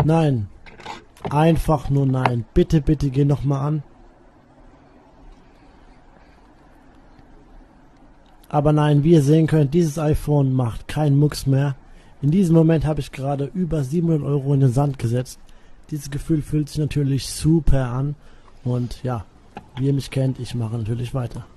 Nein. Einfach nur nein. Bitte, bitte geh nochmal an. Aber nein, wie ihr sehen könnt, dieses iPhone macht keinen Mucks mehr. In diesem Moment habe ich gerade über 700 Euro in den Sand gesetzt. Dieses Gefühl fühlt sich natürlich super an. Und ja, wie ihr mich kennt, ich mache natürlich weiter.